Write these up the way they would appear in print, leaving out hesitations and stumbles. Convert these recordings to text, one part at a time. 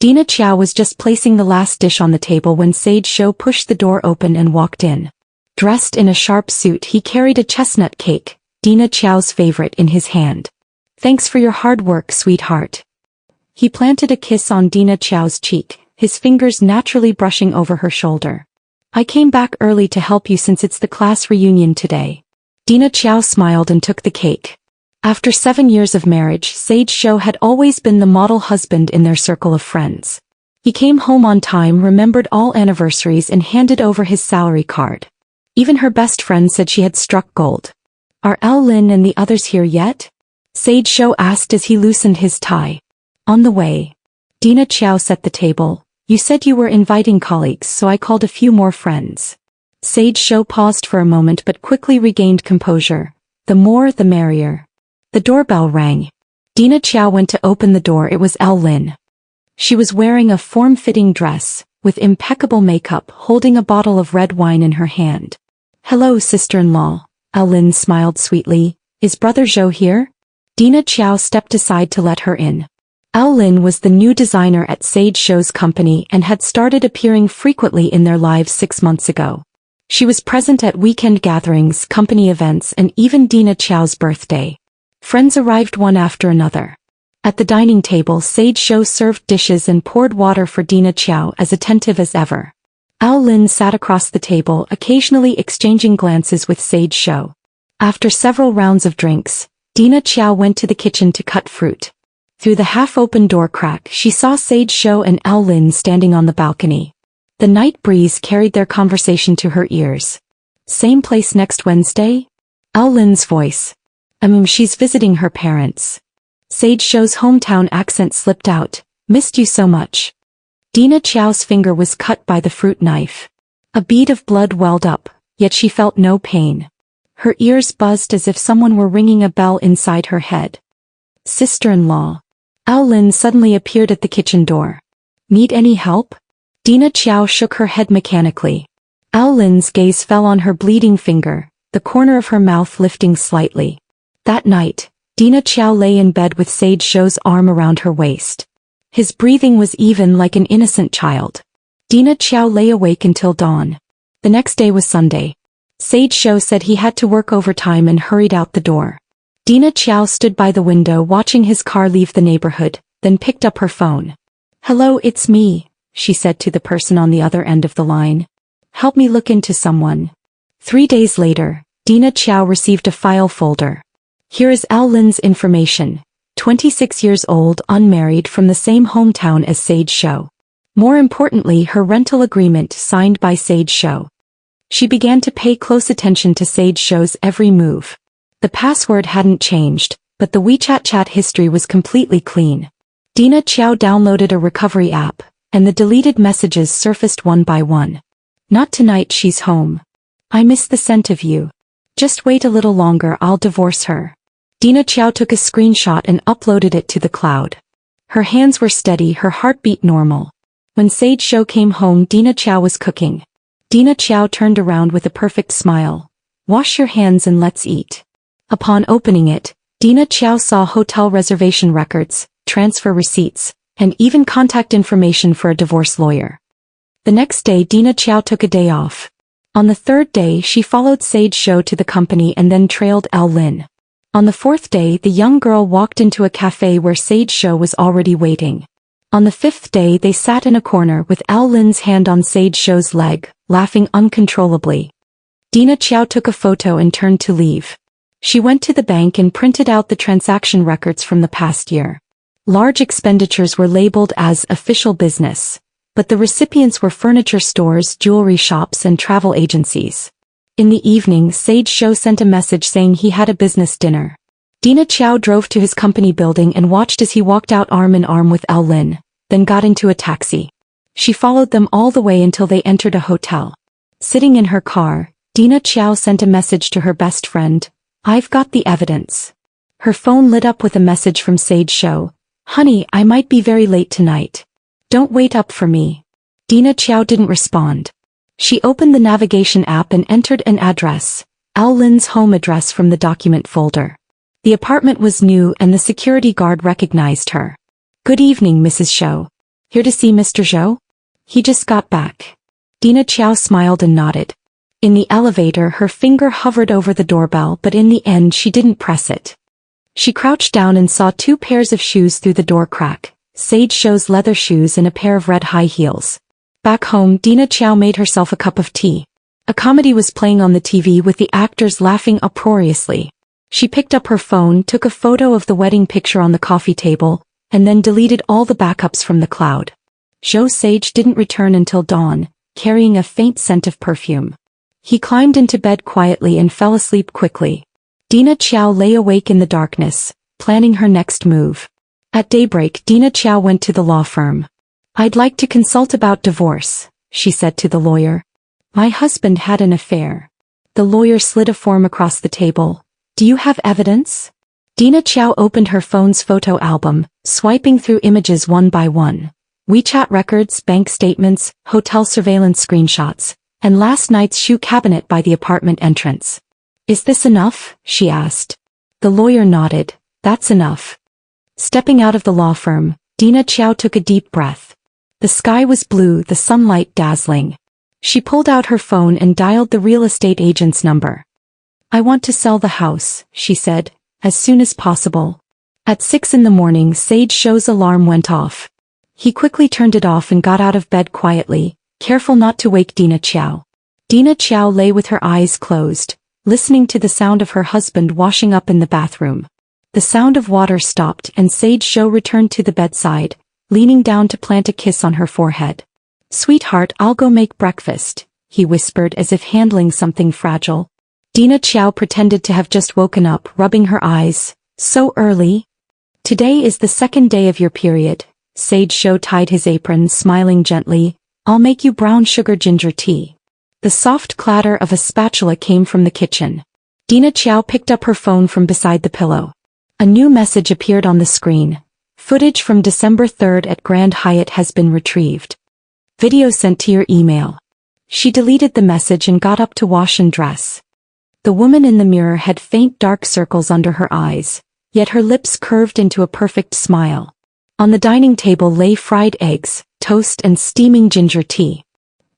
Dina Chow was just placing the last dish on the table when Sage Shou pushed the door open and walked in. Dressed in a sharp suit, he carried a chestnut cake, Dina Chow's favorite, in his hand. "Thanks for your hard work, sweetheart." He planted a kiss on Dina Chow's cheek, his fingers naturally brushing over her shoulder. "I came back early to help you since it's the class reunion today." Dina Chow smiled and took the cake. After 7 years of marriage, Sage Shou had always been the model husband in their circle of friends. He came home on time, remembered all anniversaries, and handed over his salary card. Even her best friend said she had struck gold. "Are Lin and the others here yet?" Sage Shou asked as he loosened his tie. "On the way." Dina Chow set the table. "You said you were inviting colleagues, so I called a few more friends." Sage Shou paused for a moment but quickly regained composure. "The more the merrier." The doorbell rang. Dina Chow went to open the door. It was Lin. She was wearing a form-fitting dress, with impeccable makeup, holding a bottle of red wine in her hand. "Hello, sister-in-law," Lin smiled sweetly. "Is Brother Zhou here?" Dina Chow stepped aside to let her in. Lin was the new designer at Sage Shou's company and had started appearing frequently in their lives 6 months ago. She was present at weekend gatherings, company events, and even Dina Chow's birthday. Friends arrived one after another. At the dining table, Sage Shou served dishes and poured water for Dina Chow, as attentive as ever. Lin sat across the table, occasionally exchanging glances with Sage Shou. After several rounds of drinks, Dina Chow went to the kitchen to cut fruit. Through the half-open door crack, she saw Sage Shou and Lin standing on the balcony. The night breeze carried their conversation to her ears. "Same place next Wednesday?" Lin's voice. She's visiting her parents." Sage Shou's hometown accent slipped out. "Missed you so much." Dina Chow's finger was cut by the fruit knife. A bead of blood welled up, yet she felt no pain. Her ears buzzed as if someone were ringing a bell inside her head. "Sister-in-law." Lin suddenly appeared at the kitchen door. "Need any help?" Dina Chow shook her head mechanically. Lin's gaze fell on her bleeding finger, the corner of her mouth lifting slightly. That night, Dina Chow lay in bed with Sage Shou's arm around her waist. His breathing was even, like an innocent child. Dina Chow lay awake until dawn. The next day was Sunday. Sage Shou said he had to work overtime and hurried out the door. Dina Chow stood by the window watching his car leave the neighborhood, then picked up her phone. "Hello, it's me," she said to the person on the other end of the line. "Help me look into someone." 3 days later, Dina Chow received a file folder. "Here is Lin's information. 26 years old, unmarried, from the same hometown as Sage Shou. More importantly, her rental agreement signed by Sage Shou." She began to pay close attention to Sage Shou's every move. The password hadn't changed, but the WeChat chat history was completely clean. Dina Chow downloaded a recovery app, and the deleted messages surfaced one by one. "Not tonight, she's home. I miss the scent of you. Just wait a little longer, I'll divorce her." Dina Chow took a screenshot and uploaded it to the cloud. Her hands were steady, her heartbeat normal. When Sage Shou came home, Dina Chow was cooking. Dina Chow turned around with a perfect smile. "Wash your hands and let's eat." Upon opening it, Dina Chow saw hotel reservation records, transfer receipts, and even contact information for a divorce lawyer. The next day, Dina Chow took a day off. On the 3rd day, she followed Sage Shou to the company and then trailed Lin. On the 4th day, the young girl walked into a cafe where Sage Shou was already waiting. On the 5th day, they sat in a corner with Lin's hand on Sage Shou's leg, laughing uncontrollably. Dina Chow took a photo and turned to leave. She went to the bank and printed out the transaction records from the past year. Large expenditures were labeled as official business, but the recipients were furniture stores, jewelry shops, and travel agencies. In the evening, Sage Shou sent a message saying he had a business dinner. Dina Chow drove to his company building and watched as he walked out arm in arm with Lin, then got into a taxi. She followed them all the way until they entered a hotel. Sitting in her car, Dina Chow sent a message to her best friend. "I've got the evidence." Her phone lit up with a message from Sage Shou. "Honey, I might be very late tonight. Don't wait up for me." Dina Chow didn't respond. She opened the navigation app and entered an address, Lin's home address, from the document folder. The apartment was new and the security guard recognized her. "Good evening, Mrs. Shou. Here to see Mr. Zhou? He just got back. Dina Qiao smiled and nodded. In the elevator, her finger hovered over the doorbell, but in the end she didn't press it. She crouched down and saw 2 pairs of shoes through the door crack, Sage Shou's leather shoes and a pair of red high heels. Back home, Dina Qiao made herself a cup of tea. A comedy was playing on the TV with the actors laughing uproariously. She picked up her phone, took a photo of the wedding picture on the coffee table, and then deleted all the backups from the cloud. Zhou Sage didn't return until dawn, carrying a faint scent of perfume. He climbed into bed quietly and fell asleep quickly. Dina Qiao lay awake in the darkness, planning her next move. At daybreak, Dina Qiao went to the law firm. "I'd like to consult about divorce," she said to the lawyer. "My husband had an affair." The lawyer slid a form across the table. "Do you have evidence?" Dina Qiao opened her phone's photo album, swiping through images one by one. WeChat records, bank statements, hotel surveillance screenshots, and last night's shoe cabinet by the apartment entrance. "Is this enough?" she asked. The lawyer nodded. "That's enough." Stepping out of the law firm, Dina Qiao took a deep breath. The sky was blue, the sunlight dazzling. She pulled out her phone and dialed the real estate agent's number. "I want to sell the house," she said, "as soon as possible." At 6 in the morning, Sage Shou's alarm went off. He quickly turned it off and got out of bed quietly, careful not to wake Dina Qiao. Dina Qiao lay with her eyes closed, listening to the sound of her husband washing up in the bathroom. The sound of water stopped and Sage Shou returned to the bedside, leaning down to plant a kiss on her forehead. "Sweetheart, I'll go make breakfast," he whispered as if handling something fragile. Dina Qiao pretended to have just woken up, rubbing her eyes. "So early?" "Today is the 2nd day of your period." Sage Shou tied his apron, smiling gently. "I'll make you brown sugar ginger tea." The soft clatter of a spatula came from the kitchen. Dina Qiao picked up her phone from beside the pillow. A new message appeared on the screen. "Footage from December 3rd at Grand Hyatt has been retrieved. Video sent to your email." She deleted the message and got up to wash and dress. The woman in the mirror had faint dark circles under her eyes, yet her lips curved into a perfect smile. On the dining table lay fried eggs, toast and steaming ginger tea.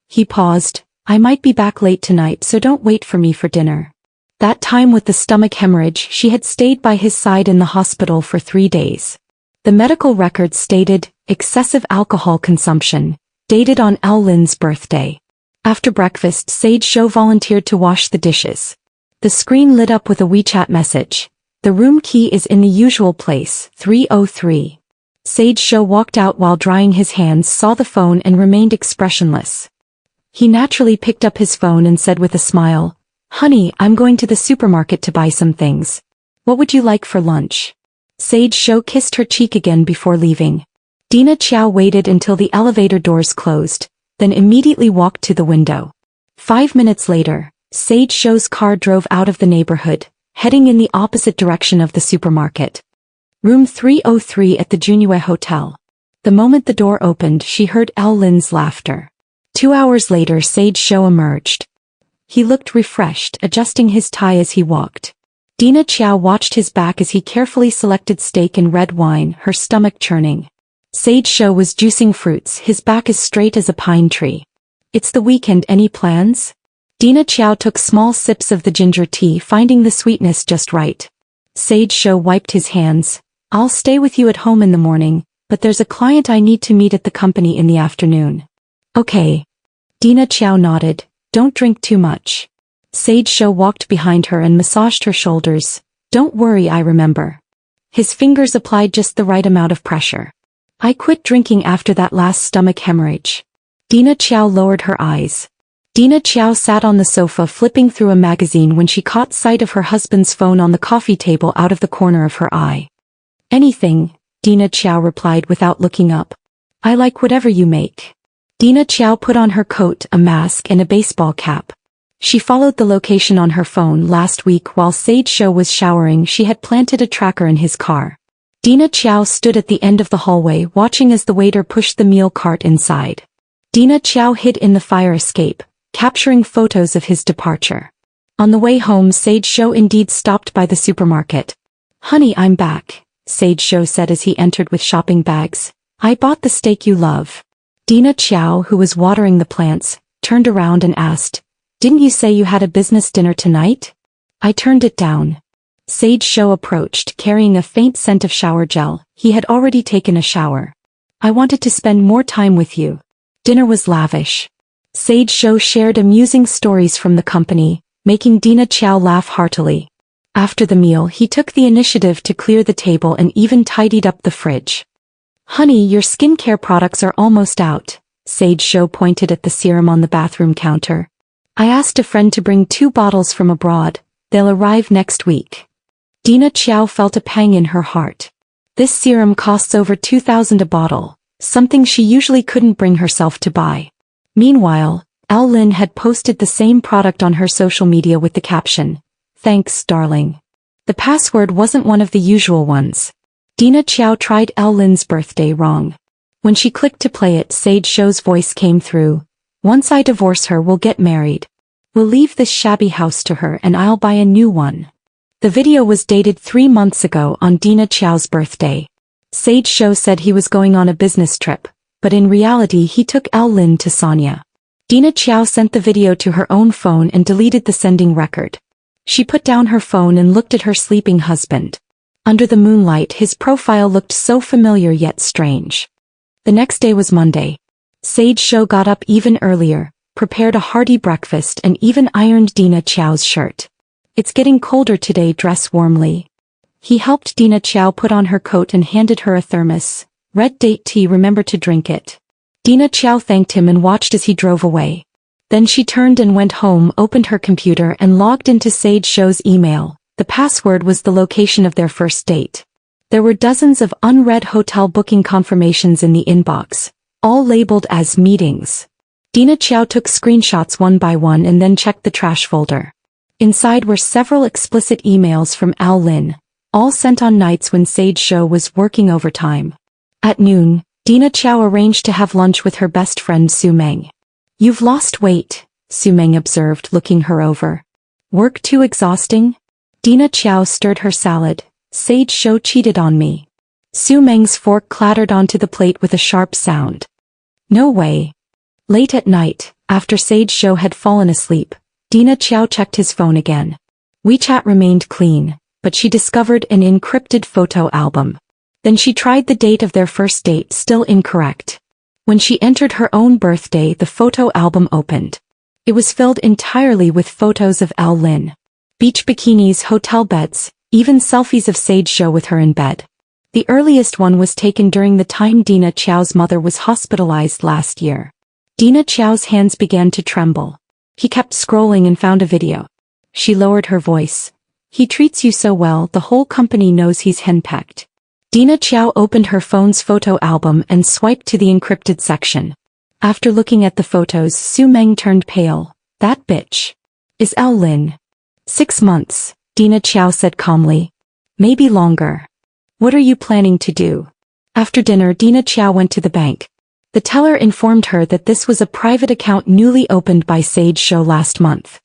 He paused. "I might be back late tonight, so don't wait for me for dinner." That time with the stomach hemorrhage, she had stayed by his side in the hospital for 3 days. The medical records stated, excessive alcohol consumption, dated on L. Lin's birthday. After breakfast, Sage Shou volunteered to wash the dishes. The screen lit up with a WeChat message. "The room key is in the usual place, 303. Sage Shou walked out while drying his hands, saw the phone and remained expressionless. He naturally picked up his phone and said with a smile, "Honey, I'm going to the supermarket to buy some things. What would you like for lunch?" Sage Shou kissed her cheek again before leaving. Dina Qiao waited until the elevator doors closed, then immediately walked to the window. 5 minutes later, Sage Shou's car drove out of the neighborhood, heading in the opposite direction of the supermarket. Room 303 at the Junue Hotel. The moment the door opened, she heard L. Lin's laughter. 2 hours later, Sage Shou emerged. He looked refreshed, adjusting his tie as he walked. Dina Qiao watched his back as he carefully selected steak and red wine, her stomach churning. Sage Shou was juicing fruits, his back as straight as a pine tree. "It's the weekend, any plans?" Dina Qiao took small sips of the ginger tea, finding the sweetness just right. Sage Shou wiped his hands. "I'll stay with you at home in the morning, but there's a client I need to meet at the company in the afternoon." "Okay." Dina Qiao nodded. "Don't drink too much." Sage Shou walked behind her and massaged her shoulders. "Don't worry, I remember." His fingers applied just the right amount of pressure. "I quit drinking after that last stomach hemorrhage." Dina Qiao lowered her eyes. Dina Qiao sat on the sofa flipping through a magazine when she caught sight of her husband's phone on the coffee table out of the corner of her eye. "Anything," Dina Qiao replied without looking up. "I like whatever you make." Dina Qiao put on her coat, a mask and a baseball cap. She followed the location on her phone. Last week while Sage Shou was showering, she had planted a tracker in his car. Dina Qiao stood at the end of the hallway watching as the waiter pushed the meal cart inside. Dina Qiao hid in the fire escape, capturing photos of his departure. On the way home, Sage Shou indeed stopped by the supermarket. "Honey, I'm back," Sage Shou said as he entered with shopping bags. I bought the steak you love. Dina Chow, who was watering the plants, turned around and asked, "Didn't you say you had a business dinner tonight?" I turned it down. Sage Show approached, carrying a faint scent of shower gel. He had already taken a shower. "I wanted to spend more time with you." Dinner was lavish. Sage Show shared amusing stories from the company, making Dina Chow laugh heartily. After the meal, he took the initiative to clear the table and even tidied up the fridge. "Honey, your skincare products are almost out." Sage Show pointed at the serum on the bathroom counter. "I asked a friend to bring 2 bottles from abroad. They'll arrive next week." Dina Chow felt a pang in her heart. This serum costs over 2,000 a bottle, something she usually couldn't bring herself to buy. Meanwhile, Lin had posted the same product on her social media with the caption, "Thanks, darling." The password wasn't one of the usual ones. Dina Chow tried Lin's birthday wrong. When she clicked to play it, Sage Show's voice came through. "Once I divorce her, we'll get married. We'll leave this shabby house to her and I'll buy a new one." The video was dated 3 months ago on Dina Chow's birthday. Sage Show said he was going on a business trip, but in reality he took Lin to Sonia. Dina Chow sent the video to her own phone and deleted the sending record. She put down her phone and looked at her sleeping husband. Under the moonlight, his profile looked so familiar yet strange. The next day was Monday. Sage Show got up even earlier, prepared a hearty breakfast and even ironed Dina Chow's shirt. "It's getting colder today, dress warmly." He helped Dina Chow put on her coat and handed her a thermos. "Red date tea, remember to drink it." Dina Chow thanked him and watched as he drove away. Then she turned and went home, opened her computer and logged into Sage Show's email. The password was the location of their first date. There were dozens of unread hotel booking confirmations in the inbox, all labeled as meetings. Dina Chow took screenshots one by one and then checked the trash folder. Inside were several explicit emails from Lin, all sent on nights when Sage Show was working overtime. At noon, Dina Chow arranged to have lunch with her best friend Su Meng. "You've lost weight," Su Meng observed, looking her over. "Work too exhausting?" Dina Chow stirred her salad. "Sage Show cheated on me." Su Meng's fork clattered onto the plate with a sharp sound. "No way." Late at night, after Sage Show had fallen asleep, Dina Chow checked his phone again. WeChat remained clean, but she discovered an encrypted photo album. Then she tried the date of their first date, still incorrect. When she entered her own birthday, the photo album opened. It was filled entirely with photos of Lin. Beach bikinis, hotel beds, even selfies of Sage Show with her in bed. The earliest one was taken during the time Dina Chow's mother was hospitalized last year. Dina Chow's hands began to tremble. He kept scrolling and found a video. She lowered her voice. "He treats you so well, the whole company knows he's henpecked." Dina Chow opened her phone's photo album and swiped to the encrypted section. After looking at the photos, Su Meng turned pale. "That bitch is Lin." 6 months, Dina Chow said calmly. "Maybe longer." "What are you planning to do?" After dinner, Dina Chow went to the bank. The teller informed her that this was a private account newly opened by Sage Show last month.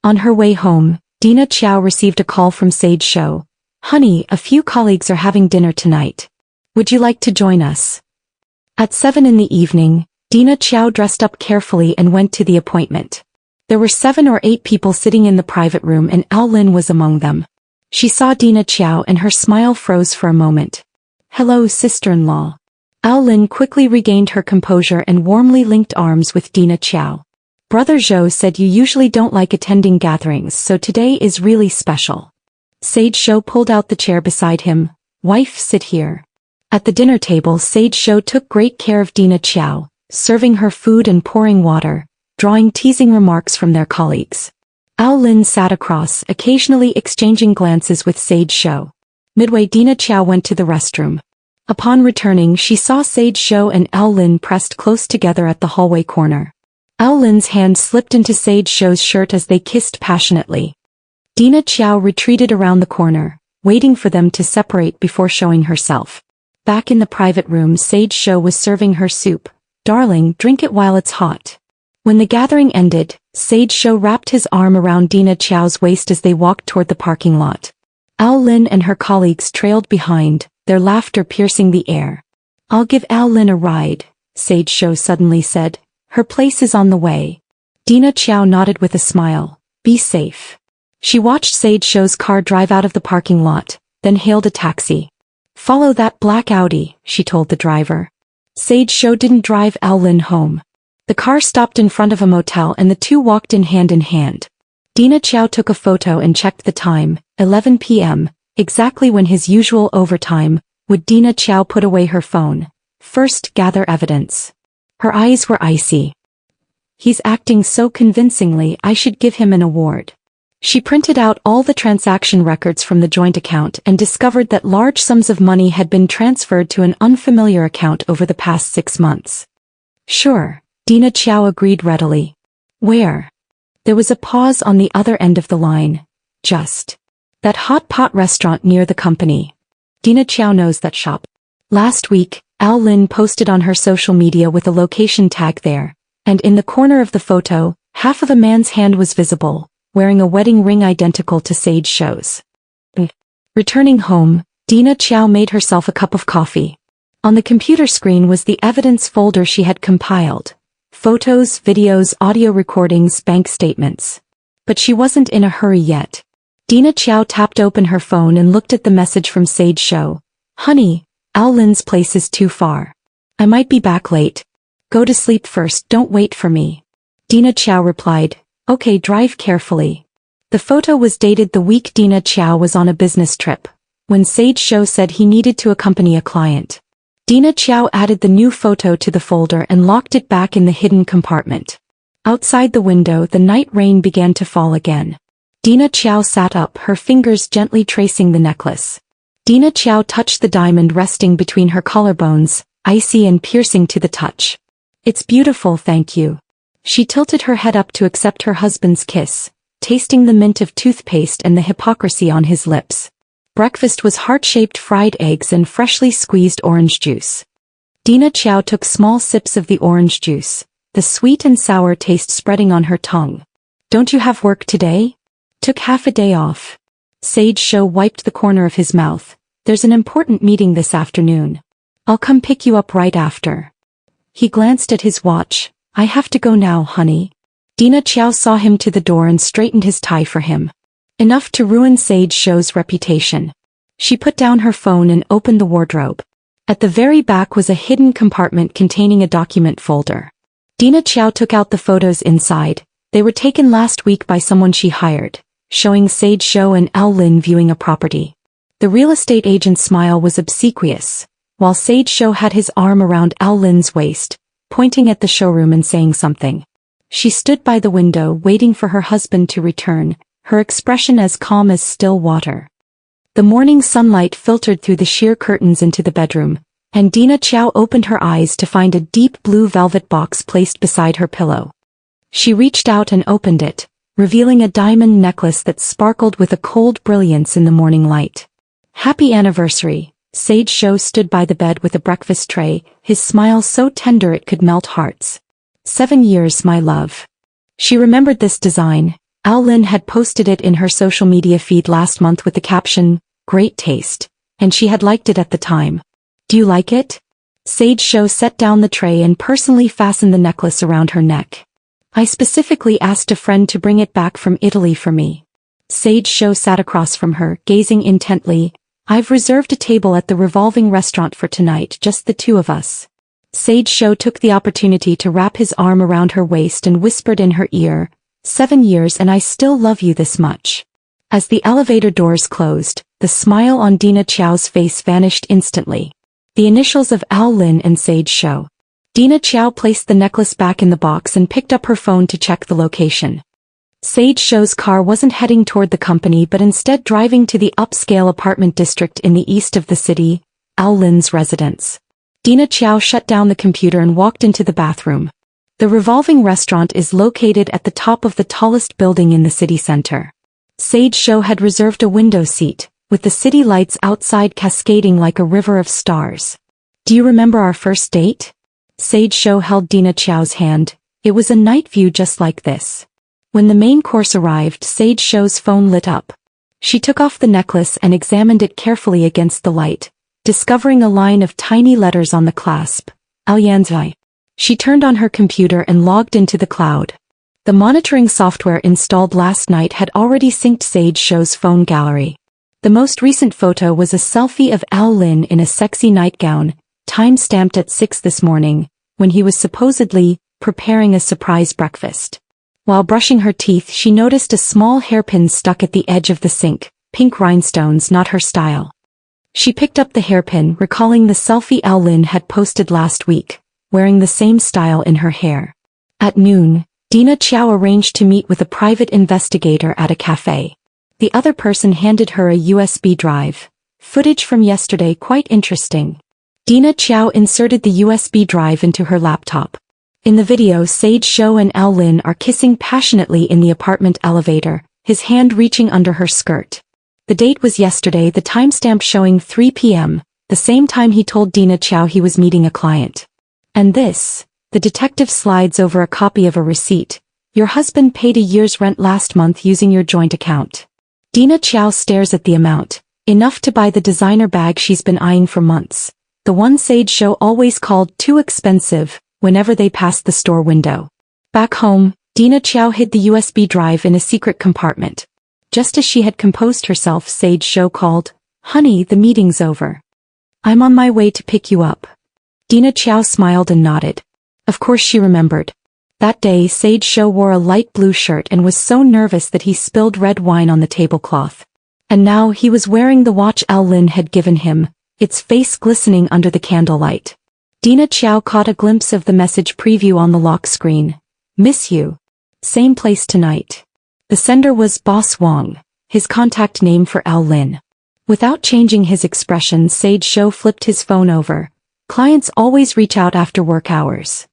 On her way home, Dina Chow received a call from Sage Show. "Honey, a few colleagues are having dinner tonight. Would you like to join us?" At 7 in the evening, Dina Chow dressed up carefully and went to the appointment. There were 7 or 8 people sitting in the private room and Lin was among them. She saw Dina Chow and her smile froze for a moment. "Hello, sister-in-law." Lin quickly regained her composure and warmly linked arms with Dina Chow. "Brother Zhou said you usually don't like attending gatherings, so today is really special." Sage Show pulled out the chair beside him. "Wife, sit here." At the dinner table, Sage Show took great care of Dina Chow, serving her food and pouring water, drawing teasing remarks from their colleagues. Lin sat across, occasionally exchanging glances with Sage Show. Midway, Dina Chow went to the restroom. Upon returning, she saw Sage Show and Lin pressed close together at the hallway corner. Lin's hand slipped into Sage Show's shirt as they kissed passionately. Dina Chow retreated around the corner, waiting for them to separate before showing herself. Back in the private room, Sage Show was serving her soup. "Darling, drink it while it's hot." When the gathering ended, Sage Show wrapped his arm around Dina Chow's waist as they walked toward the parking lot. Lin and her colleagues trailed behind, their laughter piercing the air. I'll give Al-Lin a ride, Sage Show suddenly said. Her place is on the way. Dina Chow nodded with a smile. Be safe. She watched Sage Show's car drive out of the parking lot, then hailed a taxi. Follow that black Audi, she told the driver. Sage Show didn't drive Al-Lin home. The car stopped in front of a motel and the two walked in hand. Dina Chow took a photo and checked the time, 11 p.m., exactly when his usual overtime. Would Dina Chow put away her phone? First, gather evidence. Her eyes were icy. He's acting so convincingly, I should give him an award. She printed out all the transaction records from the joint account and discovered that large sums of money had been transferred to an unfamiliar account over the past 6 months. Sure, Dina Chow agreed readily. Where? There was a pause on the other end of the line. Just. That hot pot restaurant near the company. Dina Chow knows that shop. Last week, Al-Lin posted on her social media with a location tag there, and in the corner of the photo, half of a man's hand was visible, wearing a wedding ring identical to Sage Show's. Returning home, Dina Chow made herself a cup of coffee. On the computer screen was the evidence folder she had compiled. Photos, videos, audio recordings, bank statements. But she wasn't in a hurry yet. Dina Chow tapped open her phone and looked at the message from Sage Show. Honey, Al-Lin's place is too far. I might be back late. Go to sleep first, don't wait for me. Dina Chow replied, okay, drive carefully. The photo was dated the week Dina Chow was on a business trip, when Sage Show said he needed to accompany a client. Dina Chow added the new photo to the folder and locked it back in the hidden compartment. Outside the window, the night rain began to fall again. Dina Chow sat up, her fingers gently tracing the necklace. Dina Chow touched the diamond resting between her collarbones, icy and piercing to the touch. It's beautiful, thank you. She tilted her head up to accept her husband's kiss, tasting the mint of toothpaste and the hypocrisy on his lips. Breakfast was heart-shaped fried eggs and freshly squeezed orange juice. Dina Chow took small sips of the orange juice, the sweet and sour taste spreading on her tongue. Don't you have work today? Took half a day off. Sage Show wiped the corner of his mouth. There's an important meeting this afternoon. I'll come pick you up right after. He glanced at his watch. I have to go now, honey. Dina Chow saw him to the door and straightened his tie for him. Enough to ruin Sage Show's reputation. She put down her phone and opened the wardrobe. At the very back was a hidden compartment containing a document folder. Dina Chow took out the photos inside. They were taken last week by someone she hired, showing Sage Show and Al-Lin viewing a property. The real estate agent's smile was obsequious, while Sage Show had his arm around Al-Lin's waist, pointing at the showroom and saying something. She stood by the window waiting for her husband to return, her expression as calm as still water. The morning sunlight filtered through the sheer curtains into the bedroom, and Dina Chow opened her eyes to find a deep blue velvet box placed beside her pillow. She reached out and opened it, revealing a diamond necklace that sparkled with a cold brilliance in the morning light. Happy anniversary. Sage Show stood by the bed with a breakfast tray, his smile so tender it could melt hearts. 7 years, my love. She remembered this design. Al-Lin had posted it in her social media feed last month with the caption, "Great taste," and she had liked it at the time. Do you like it? Sage Show set down the tray and personally fastened the necklace around her neck. I specifically asked a friend to bring it back from Italy for me. Sage Show sat across from her, gazing intently. I've reserved a table at the revolving restaurant for tonight, just the two of us. Sage Show took the opportunity to wrap his arm around her waist and whispered in her ear, 7 years and I still love you this much. As the elevator doors closed, the smile on Dina Chow's face vanished instantly. The initials of Al-Lin and Sage Show. Dina Chow placed the necklace back in the box and picked up her phone to check the location. Sage Show's car wasn't heading toward the company but instead driving to the upscale apartment district in the east of the city, Al-Lin's residence. Dina Chow shut down the computer and walked into the bathroom. The revolving restaurant is located at the top of the tallest building in the city center. Sage Show had reserved a window seat, with the city lights outside cascading like a river of stars. Do you remember our first date? Sage Show held Dina Chow's hand. It was a night view just like this. When the main course arrived, Sage Show's phone lit up. She took off the necklace and examined it carefully against the light, discovering a line of tiny letters on the clasp. Alyanzai. She turned on her computer and logged into the cloud. The monitoring software installed last night had already synced Sage Show's phone gallery. The most recent photo was a selfie of Al Lin in a sexy nightgown, time-stamped at 6 this morning, when he was supposedly preparing a surprise breakfast. While brushing her teeth, she noticed a small hairpin stuck at the edge of the sink, pink rhinestones not her style. She picked up the hairpin, recalling the selfie Al Lin had posted last week, wearing the same style in her hair. At noon, Dina Qiao arranged to meet with a private investigator at a cafe. The other person handed her a USB drive. Footage from yesterday quite interesting. Dina Qiao inserted the USB drive into her laptop. In the video, Sage Shou and Al Lin are kissing passionately in the apartment elevator, his hand reaching under her skirt. The date was yesterday, the timestamp showing 3 p.m., the same time he told Dina Qiao he was meeting a client. And this? The detective slides over a copy of a receipt. Your husband paid a year's rent last month using your joint account. Dina Qiao stares at the amount, enough to buy the designer bag she's been eyeing for months. The one Sage Shou always called too expensive, whenever they passed the store window. Back home, Dina Qiao hid the USB drive in a secret compartment. Just as she had composed herself, Sage Shou called, "Honey, the meeting's over. I'm on my way to pick you up." Dina Qiao smiled and nodded. Of course she remembered. That day Sage Shou wore a light blue shirt and was so nervous that he spilled red wine on the tablecloth. And now he was wearing the watch Al Lin had given him, its face glistening under the candlelight. Dina Qiao caught a glimpse of the message preview on the lock screen. "Miss you. Same place tonight." The sender was Boss Wang, his contact name for Al Lin. Without changing his expression, Sage Shou flipped his phone over. Clients always reach out after work hours.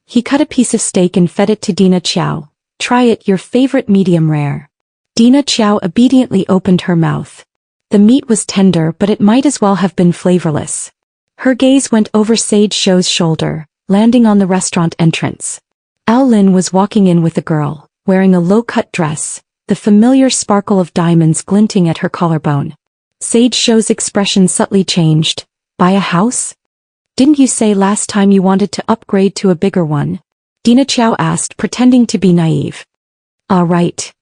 He cut a piece of steak and fed it to Dina Qiao. "Try it, your favorite medium rare." Dina Qiao obediently opened her mouth. The meat was tender, but it might as well have been flavorless. Her gaze went over Sage Shou's shoulder, landing on the restaurant entrance. Al Lin was walking in with a girl, wearing a low-cut dress, the familiar sparkle of diamonds glinting at her collarbone. Sage Shou's expression subtly changed. "Buy a house? Didn't you say last time you wanted to upgrade to a bigger one?" Dina Qiao asked, pretending to be naive. "Ah, right."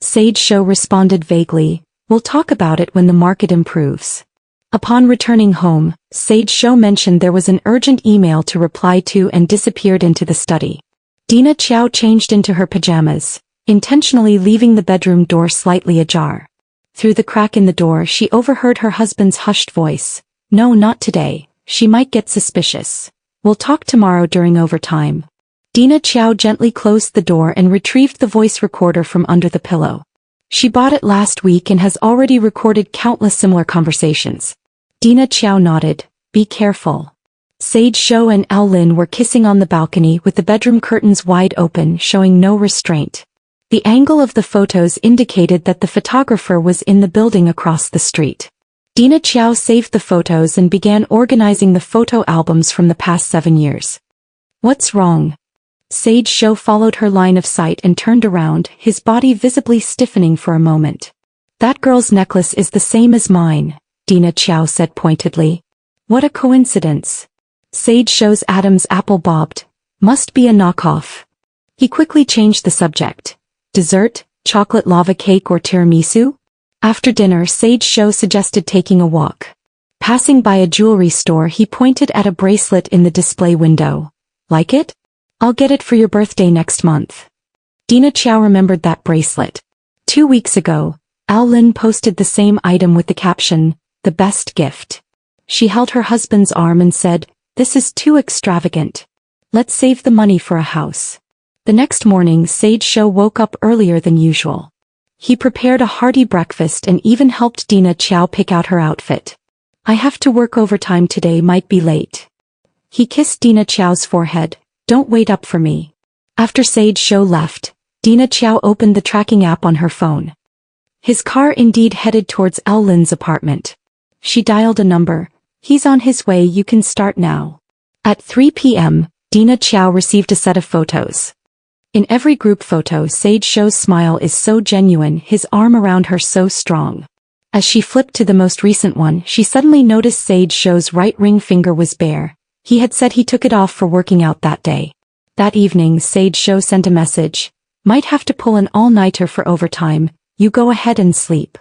Sage Shou responded vaguely, "We'll talk about it when the market improves." Upon returning home, Sage Shou mentioned there was an urgent email to reply to and disappeared into the study. Dina Qiao changed into her pajamas, intentionally leaving the bedroom door slightly ajar. Through the crack in the door she overheard her husband's hushed voice. "No, not today. She might get suspicious. We'll talk tomorrow during overtime." Dina Qiao gently closed the door and retrieved the voice recorder from under the pillow. She bought it last week and has already recorded countless similar conversations. Dina Qiao nodded. "Be careful." Sage Shou and Al Lin were kissing on the balcony with the bedroom curtains wide open, showing no restraint. The angle of the photos indicated that the photographer was in the building across the street. Dina Qiao saved the photos and began organizing the photo albums from the past 7 years. "What's wrong?" Sage Shou followed her line of sight and turned around, his body visibly stiffening for a moment. "That girl's necklace is the same as mine," Dina Qiao said pointedly. "What a coincidence." Sage Shou's Adam's apple bobbed. "Must be a knockoff." He quickly changed the subject. "Dessert, chocolate lava cake or tiramisu?" After dinner, Sage Shou suggested taking a walk. Passing by a jewelry store, he pointed at a bracelet in the display window. "Like it? I'll get it for your birthday next month." Dina Qiao remembered that bracelet. 2 weeks ago, Al Lin posted the same item with the caption, "The best gift." She held her husband's arm and said, "This is too extravagant. Let's save the money for a house." The next morning, Sage Shou woke up earlier than usual. He prepared a hearty breakfast and even helped Dina Qiao pick out her outfit. "I have to work overtime today, might be late." He kissed Dina Qiao's forehead. "Don't wait up for me." After Sage Shou left, Dina Qiao opened the tracking app on her phone. His car indeed headed towards Al Lin's apartment. She dialed a number. "He's on his way, you can start now." At 3 p.m., Dina Qiao received a set of photos. In every group photo, Sage Shou's smile is so genuine, his arm around her so strong. As she flipped to the most recent one, she suddenly noticed Sage Show's right ring finger was bare. He had said he took it off for working out that day. That evening, Sage Show sent a message. Might have to pull an all-nighter for overtime, you go ahead and sleep.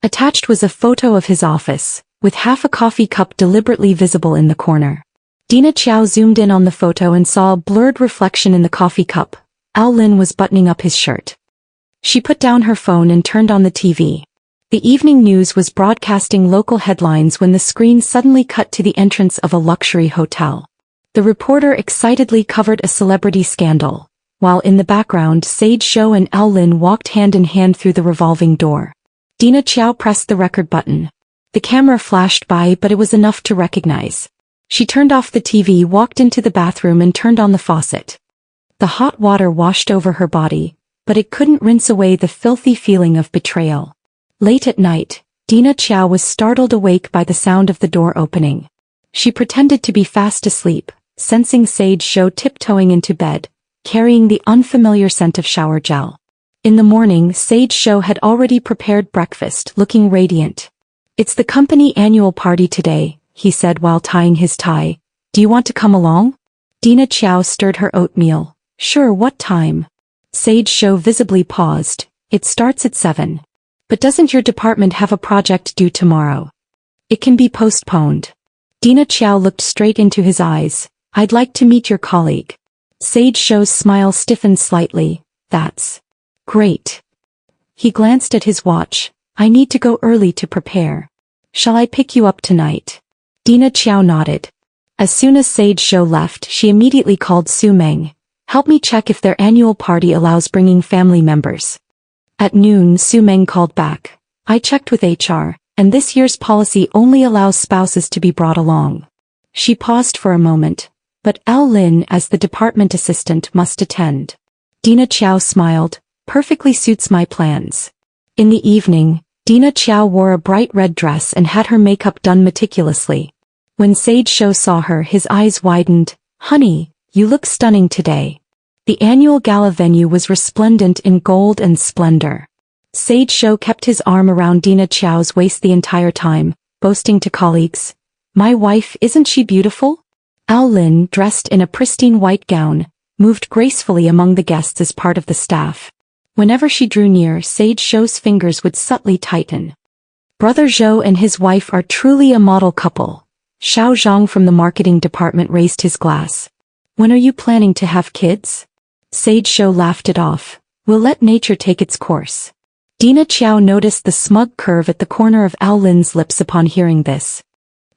Attached was a photo of his office, with half a coffee cup deliberately visible in the corner. Dina Chow zoomed in on the photo and saw a blurred reflection in the coffee cup. Al Lin was buttoning up his shirt. She put down her phone and turned on the TV. The evening news was broadcasting local headlines when the screen suddenly cut to the entrance of a luxury hotel. The reporter excitedly covered a celebrity scandal, while in the background Sage Show and Al Lin walked hand in hand through the revolving door. Dina Chow pressed the record button. The camera flashed by, but it was enough to recognize. She turned off the TV, walked into the bathroom and turned on the faucet. The hot water washed over her body, but it couldn't rinse away the filthy feeling of betrayal. Late at night, Dina Chow was startled awake by the sound of the door opening. She pretended to be fast asleep, sensing Sage Show tiptoeing into bed, carrying the unfamiliar scent of shower gel. In the morning, Sage Show had already prepared breakfast, looking radiant. It's the company annual party today, he said while tying his tie. Do you want to come along? Dina Chow stirred her oatmeal. Sure, what time? Sage Show visibly paused. It starts at 7. But doesn't your department have a project due tomorrow? It can be postponed. Dina Chow looked straight into his eyes. I'd like to meet your colleague. Sage Show's smile stiffened slightly. That's great. He glanced at his watch. I need to go early to prepare. Shall I pick you up tonight? Dina Chow nodded. As soon as Sage Show left, she immediately called Su Meng. Help me check if their annual party allows bringing family members. At noon, Su Meng called back. I checked with HR, and this year's policy only allows spouses to be brought along. She paused for a moment, but Al Lin as the department assistant must attend. Dina Chow smiled. Perfectly suits my plans. In the evening, Dina Chow wore a bright red dress and had her makeup done meticulously. When Sage Show saw her, his eyes widened. Honey, you look stunning today. The annual gala venue was resplendent in gold and splendor. Sage Show kept his arm around Dina Chow's waist the entire time, boasting to colleagues. My wife, isn't she beautiful? Al Lin, dressed in a pristine white gown, moved gracefully among the guests as part of the staff. Whenever she drew near, Sage Show's fingers would subtly tighten. Brother Zhou and his wife are truly a model couple. Xiao Zhang from the marketing department raised his glass. When are you planning to have kids? Sage Show laughed it off. We'll let nature take its course. Dina Chow noticed the smug curve at the corner of Al Lin's lips upon hearing this.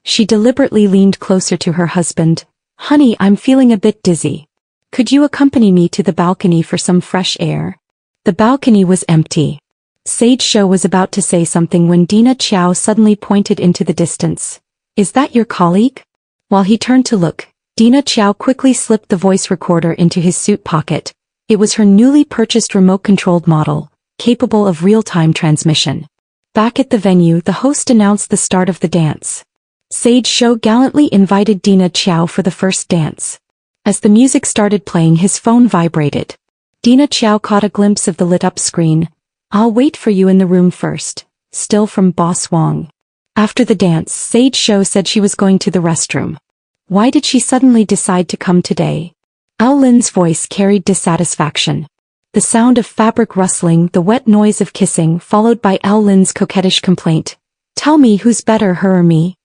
She deliberately leaned closer to her husband. Honey, I'm feeling a bit dizzy. Could you accompany me to the balcony for some fresh air? The balcony was empty. Sage Show was about to say something when Dina Chow suddenly pointed into the distance. Is that your colleague? While he turned to look, Dina Chow quickly slipped the voice recorder into his suit pocket. It was her newly purchased remote-controlled model, capable of real-time transmission. Back at the venue, the host announced the start of the dance. Sage Show gallantly invited Dina Chow for the first dance. As the music started playing, his phone vibrated. Dina Chow caught a glimpse of the lit-up screen. I'll wait for you in the room first. Still from Boss Wong. After the dance, Sage Show said she was going to the restroom. Why did she suddenly decide to come today? Al Lin's voice carried dissatisfaction. The sound of fabric rustling, the wet noise of kissing, followed by Al Lin's coquettish complaint. Tell me who's better, her or me?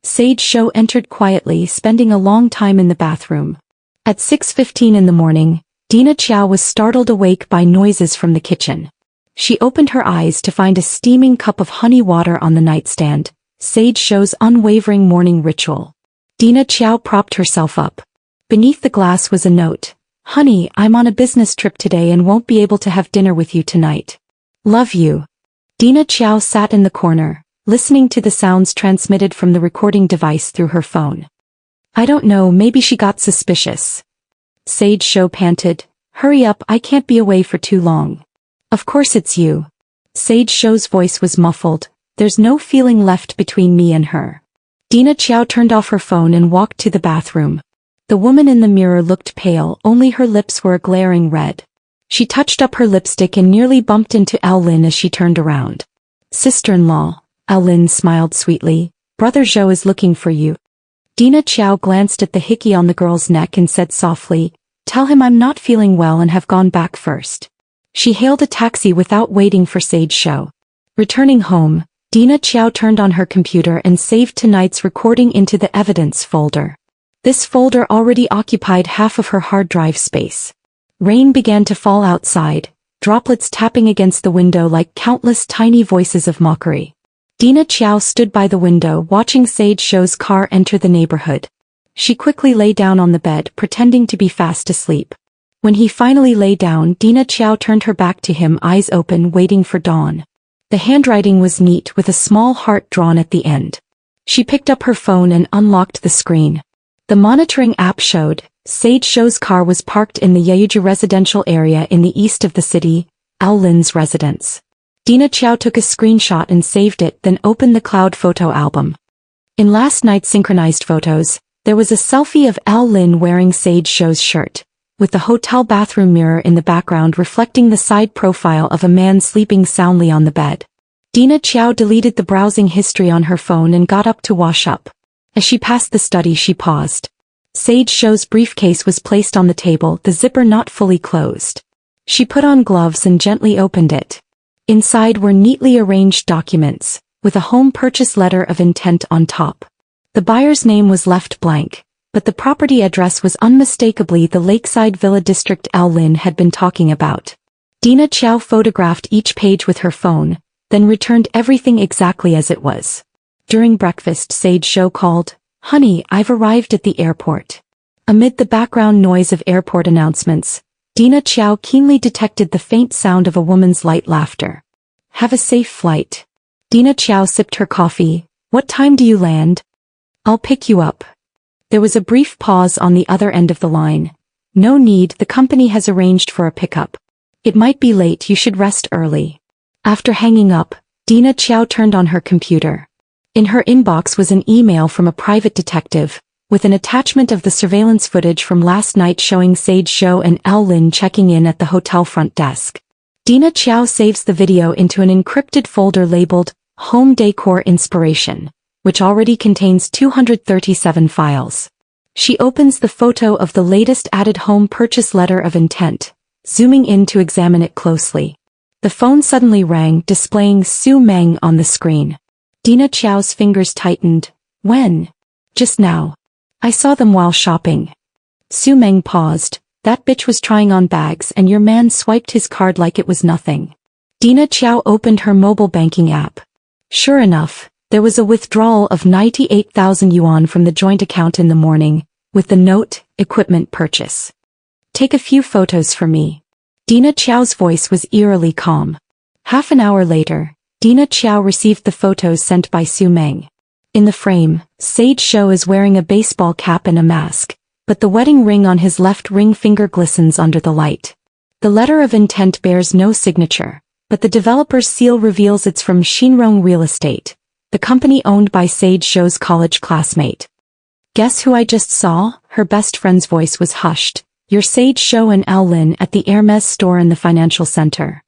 Sage Show entered quietly, spending a long time in the bathroom. At 6:15 in the morning, Dina Chow was startled awake by noises from the kitchen. She opened her eyes to find a steaming cup of honey water on the nightstand, Sage Show's unwavering morning ritual. Dina Chow propped herself up. Beneath the glass was a note. Honey, I'm on a business trip today and won't be able to have dinner with you tonight. Love you. Dina Chow sat in the corner, listening to the sounds transmitted from the recording device through her phone. I don't know, maybe she got suspicious. Sage Show panted. Hurry up, I can't be away for too long. Of course it's you. Sage Show's voice was muffled. There's no feeling left between me and her. Dina Chow turned off her phone and walked to the bathroom. The woman in the mirror looked pale, only her lips were a glaring red. She touched up her lipstick and nearly bumped into Al Lin as she turned around. Sister-in-law, Lin smiled sweetly. Brother Zhou is looking for you. Dina Qiao glanced at the hickey on the girl's neck and said softly, tell him I'm not feeling well and have gone back first. She hailed a taxi without waiting for Sage Zhou. Returning home, Dina Qiao turned on her computer and saved tonight's recording into the evidence folder. This folder already occupied half of her hard drive space. Rain began to fall outside, droplets tapping against the window like countless tiny voices of mockery. Dina Qiao stood by the window watching Sage Zhou's car enter the neighborhood. She quickly lay down on the bed pretending to be fast asleep. When he finally lay down, Dina Qiao turned her back to him, eyes open, waiting for dawn. The handwriting was neat with a small heart drawn at the end. She picked up her phone and unlocked the screen. The monitoring app showed Sage Zhou's car was parked in the Yeouju residential area in the east of the city, Lin's residence. Dina Qiao took a screenshot and saved it, then opened the cloud photo album. In last night's synchronized photos, there was a selfie of Lin wearing Sage Zhou's shirt, with the hotel bathroom mirror in the background reflecting the side profile of a man sleeping soundly on the bed. Dina Qiao deleted the browsing history on her phone and got up to wash up. As she passed the study, she paused. Sage Zhou's briefcase was placed on the table, the zipper not fully closed. She put on gloves and gently opened it. Inside were neatly arranged documents, with a home purchase letter of intent on top. The buyer's name was left blank, but the property address was unmistakably the lakeside villa district Lin had been talking about. Dina Qiao photographed each page with her phone, then returned everything exactly as it was. During breakfast, Sage Zhou called, "Honey, I've arrived at the airport." Amid the background noise of airport announcements, Dina Qiao keenly detected the faint sound of a woman's light laughter. "Have a safe flight." Dina Qiao sipped her coffee. "What time do you land?" "I'll pick you up." There was a brief pause on the other end of the line. "No need, the company has arranged for a pickup. It might be late, you should rest early." After hanging up, Dina Qiao turned on her computer. In her inbox was an email from a private detective, with an attachment of the surveillance footage from last night showing Sage Zhou and Lin checking in at the hotel front desk. Dina Qiao saves the video into an encrypted folder labeled Home Decor Inspiration, which already contains 237 files. She opens the photo of the latest added home purchase letter of intent, zooming in to examine it closely. The phone suddenly rang, displaying Su Meng on the screen. Dina Qiao's fingers tightened. "When?" "Just now. I saw them while shopping." Su Meng paused. "That bitch was trying on bags and your man swiped his card like it was nothing." Dina Qiao opened her mobile banking app. Sure enough, there was a withdrawal of 98,000 yuan from the joint account in the morning, with the note, "Equipment purchase. Take a few photos for me." Dina Qiao's voice was eerily calm. Half an hour later, Dina Qiao received the photos sent by Su Meng. In the frame, Sage Zhou is wearing a baseball cap and a mask, but the wedding ring on his left ring finger glistens under the light. The letter of intent bears no signature, but the developer's seal reveals it's from Shinrong Real Estate, the company owned by Sage Zhou's college classmate. "Guess who I just saw?" Her best friend's voice was hushed. "You're Sage Zhou and Lin at the Hermes store in the financial center."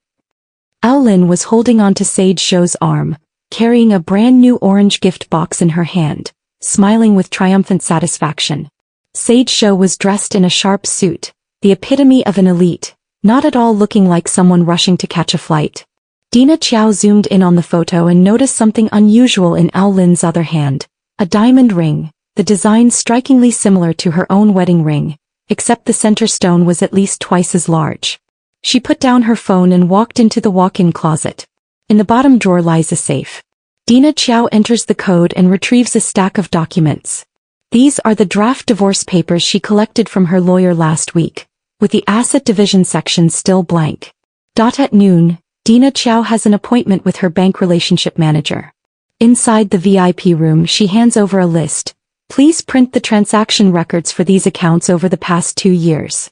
Lin was holding onto Sage Zhou's arm, carrying a brand new orange gift box in her hand, smiling with triumphant satisfaction. Sage Zhou was dressed in a sharp suit, the epitome of an elite, not at all looking like someone rushing to catch a flight. Dina Qiao zoomed in on the photo and noticed something unusual in Lin's other hand, a diamond ring, the design strikingly similar to her own wedding ring, except the center stone was at least twice as large. She put down her phone and walked into the walk-in closet. In the bottom drawer lies a safe. Dina Qiao enters the code and retrieves a stack of documents. These are the draft divorce papers she collected from her lawyer last week, with the asset division section still blank. At noon, Dina Qiao has an appointment with her bank relationship manager. Inside the VIP room, she hands over a list. "Please print the transaction records for these accounts over the past 2 years."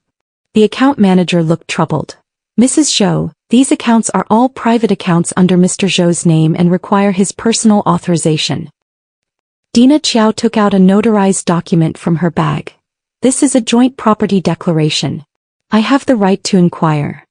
The account manager looked troubled. "Mrs. Zhou, these accounts are all private accounts under Mr. Zhou's name and require his personal authorization." Dina Qiao took out a notarized document from her bag. "This is a joint property declaration. I have the right to inquire."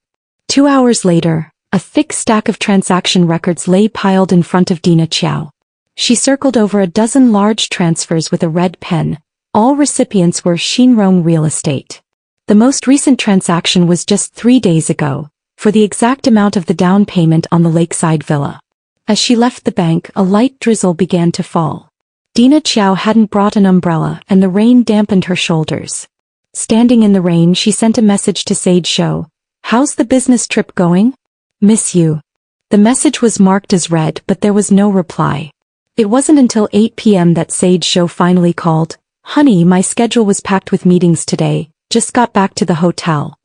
2 hours later, A thick stack of transaction records lay piled in front of Dina Qiao. She circled over a dozen large transfers with a red pen. All recipients were Xinrong Real Estate. The most recent transaction was just 3 days ago, for the exact amount of the down payment on the lakeside villa. As she left the bank, a light drizzle began to fall. Dina Qiao hadn't brought an umbrella, and the rain dampened her shoulders. Standing in the rain, she sent a message to Sage Shou. "How's the business trip going? Miss you." The message was marked as read, but there was no reply. It wasn't until 8 p.m. that Sage Shou finally called. "Honey, my schedule was packed with meetings today, just got back to the hotel."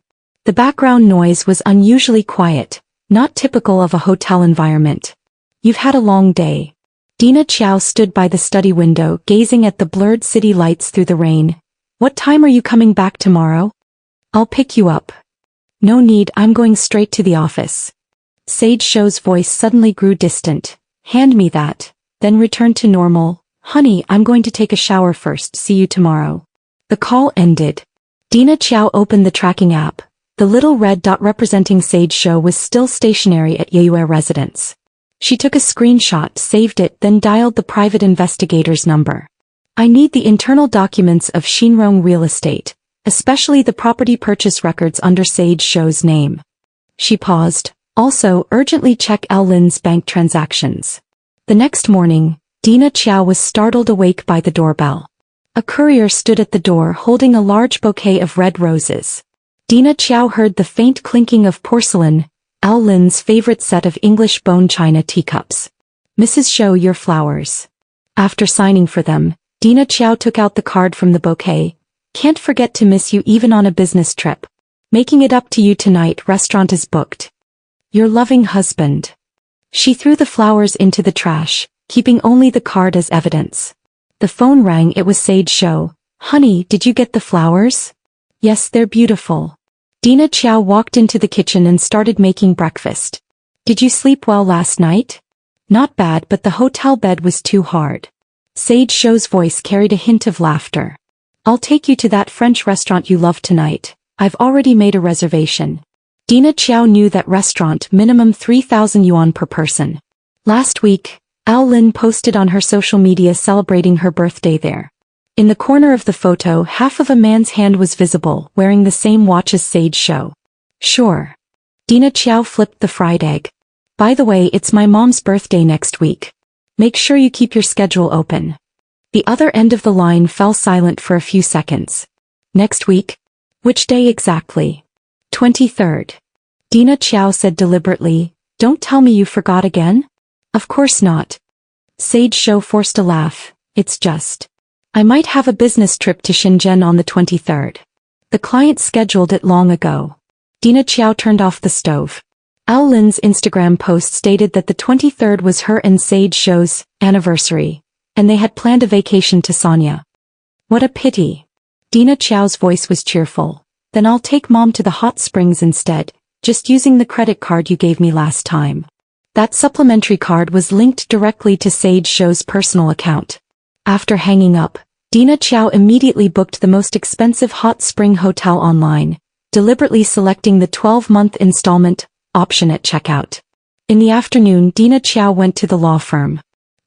The background noise was unusually quiet, not typical of a hotel environment. "You've had a long day." Dina Qiao stood by the study window, gazing at the blurred city lights through the rain. "What time are you coming back tomorrow?" "I'll pick you up." "No need, I'm going straight to the office." Sage Shou's voice suddenly grew distant. "Hand me that." Then returned to normal. "Honey, I'm going to take a shower first, see you tomorrow." The call ended. Dina Qiao opened the tracking app. The little red dot representing Sage Shou was still stationary at Yeyue residence. She took a screenshot, saved it, then dialed the private investigator's number. "I need the internal documents of Xinrong Real Estate, especially the property purchase records under Sage Shou's name." She paused. "Also, urgently check L Lin's bank transactions." The next morning, Dina Qiao was startled awake by the doorbell. A courier stood at the door holding a large bouquet of red roses. Dina Qiao heard the faint clinking of porcelain, L Lin's favorite set of English bone china teacups. "Mrs. Shou, your flowers." After signing for them, Dina Qiao took out the card from the bouquet. "Can't forget to miss you even on a business trip. Making it up to you tonight, restaurant is booked. Your loving husband." She threw the flowers into the trash, keeping only the card as evidence. The phone rang. It was Sage Shou. "Honey, did you get the flowers?" "Yes, they're beautiful." Dina Qiao walked into the kitchen and started making breakfast. "Did you sleep well last night?" "Not bad, but the hotel bed was too hard." Sage Shou's voice carried a hint of laughter. "I'll take you to that French restaurant you love tonight. I've already made a reservation." Dina Qiao knew that restaurant, minimum 3,000 yuan per person. Last week, L Lin posted on her social media celebrating her birthday there. In the corner of the photo, half of a man's hand was visible, wearing the same watch as Sage Shou. "Sure." Dina Qiao flipped the fried egg. "By the way, it's my mom's birthday next week. Make sure you keep your schedule open." The other end of the line fell silent for a few seconds. "Next week? Which day exactly?" 23rd. Dina Qiao said deliberately. "Don't tell me you forgot again?" "Of course not." Sage Shou forced a laugh. "It's just, I might have a business trip to Shenzhen on the 23rd. The client scheduled it long ago." Dina Qiao turned off the stove. L Lin's Instagram post stated that the 23rd was her and Sage Shou's anniversary, and they had planned a vacation to Sanya. "What a pity." Dina Qiao's voice was cheerful. "Then I'll take Mom to the hot springs instead, just using the credit card you gave me last time." That supplementary card was linked directly to Sage Shou's personal account. After hanging up, Dina Qiao immediately booked the most expensive hot spring hotel online, deliberately selecting the 12-month installment option at checkout. In the afternoon, Dina Qiao went to the law firm.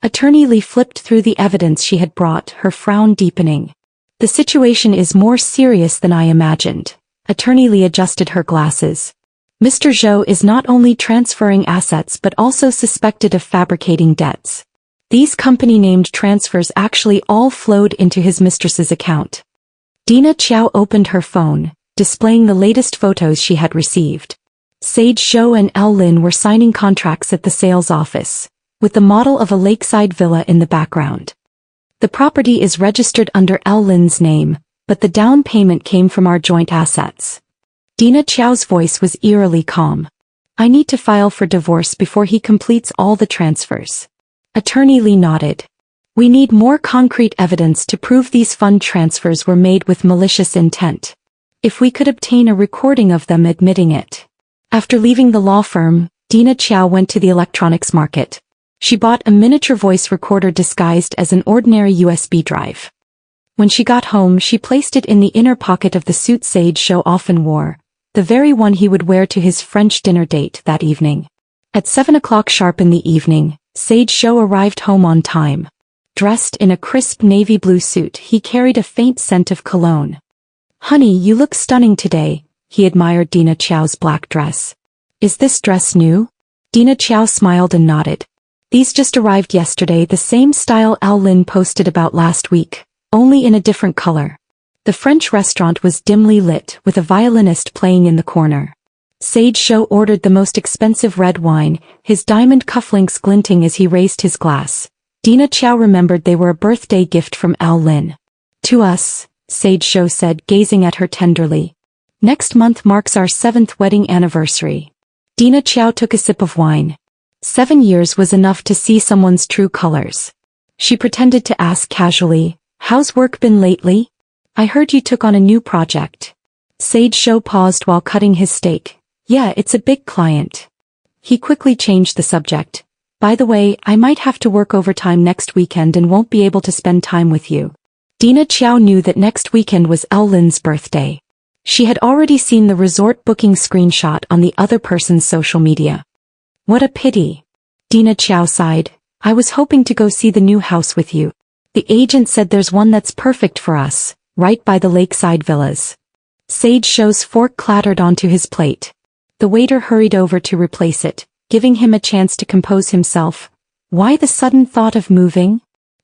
Attorney Li flipped through the evidence she had brought, her frown deepening. "The situation is more serious than I imagined." Attorney Li adjusted her glasses. "Mr. Zhou is not only transferring assets but also suspected of fabricating debts. These company-named transfers actually all flowed into his mistress's account." Dina Qiao opened her phone, displaying the latest photos she had received. Sage Shou and L Lin were signing contracts at the sales office, with the model of a lakeside villa in the background. "The property is registered under L Lin's name, but the down payment came from our joint assets." Dina Qiao's voice was eerily calm. "I need to file for divorce before he completes all the transfers." Attorney Li nodded. "We need more concrete evidence to prove these fund transfers were made with malicious intent. If we could obtain a recording of them admitting it." After leaving the law firm, Dina Qiao went to the electronics market. She bought a miniature voice recorder disguised as an ordinary USB drive. When she got home, she placed it in the inner pocket of the suit Sage Shou often wore, the very one he would wear to his French dinner date that evening. At 7 o'clock sharp in the evening, Sage Show arrived home on time. Dressed in a crisp navy blue suit, he carried a faint scent of cologne. "Honey, you look stunning today," he admired Dina Qiao's black dress. "Is this dress new?" Dina Qiao smiled and nodded. "These just arrived yesterday, the same style Al Lin posted about last week, only in a different color." The French restaurant was dimly lit, with a violinist playing in the corner. Sage Show ordered the most expensive red wine, his diamond cufflinks glinting as he raised his glass. Dina Qiao remembered they were a birthday gift from Al Lin. "To us," Sage Show said, gazing at her tenderly. "Next month marks our 7th wedding anniversary." Dina Qiao took a sip of wine. 7 years was enough to see someone's true colors. She pretended to ask casually, "How's work been lately? I heard you took on a new project." Sage Show paused while cutting his steak. "Yeah, it's a big client." He quickly changed the subject. "By the way, I might have to work overtime next weekend and won't be able to spend time with you." Dina Qiao knew that next weekend was El Lin's birthday. She had already seen the resort booking screenshot on the other person's social media. "What a pity." Dina Qiao sighed. "I was hoping to go see the new house with you. The agent said there's one that's perfect for us, right by the lakeside villas." Sage Show's fork clattered onto his plate. The waiter hurried over to replace it, giving him a chance to compose himself. "Why the sudden thought of moving?